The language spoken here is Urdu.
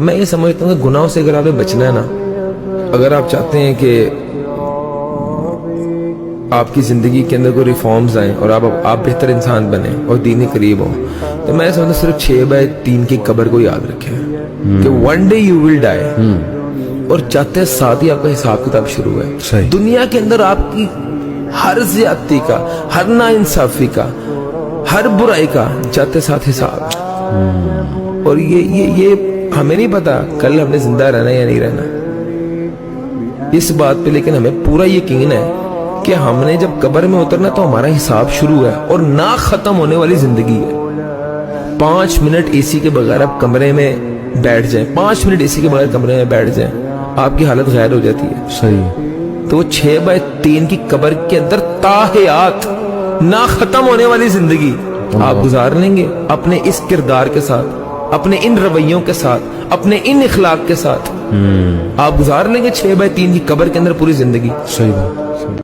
میں یہ سمجھتا ہوں کہ گناہوں سے اگر آپ نے بچنا ہے نا، اگر آپ چاہتے ہیں کہ آپ کی زندگی کے اندر کوئی ریفارمز آئیں اور آپ بہتر انسان بنیں اور دین کے قریب ہوں، تو میں سمجھتا ہوں صرف 6/3 کی قبر کو یاد رکھیں کہ ون ڈے یو ول ڈائی، اور چاہتے ساتھ ہی آپ کا حساب کتاب شروع ہے۔ دنیا کے اندر آپ کی ہر زیادتی کا، ہر ناانصافی کا، ہر برائی کا چاہتے ساتھ حساب، اور یہ ہمیں نہیں پتا کل ہم نے زندہ رہنا یا نہیں رہنا اس بات پہ، لیکن ہمیں پورا یقین ہے کہ ہم نے جب قبر میں اترنا تو ہمارا حساب شروع ہے اور نہ ختم ہونے والی زندگی ہے۔ 5 منٹ اے سی کے بغیر آپ کمرے میں بیٹھ جائیں، 5 منٹ اے سی کے بغیر کمرے میں بیٹھ جائیں، آپ کی حالت غیر ہو جاتی ہے۔ صحیح۔ تو وہ 6/3 کی قبر کے اندر تاحیات نہ ختم ہونے والی زندگی آپ گزار لیں گے اپنے اس کردار کے ساتھ، اپنے ان رویوں کے ساتھ، اپنے ان اخلاق کے ساتھ آپ گزار لیں گے 6/3 کی قبر کے اندر پوری زندگی۔ صحیح بات۔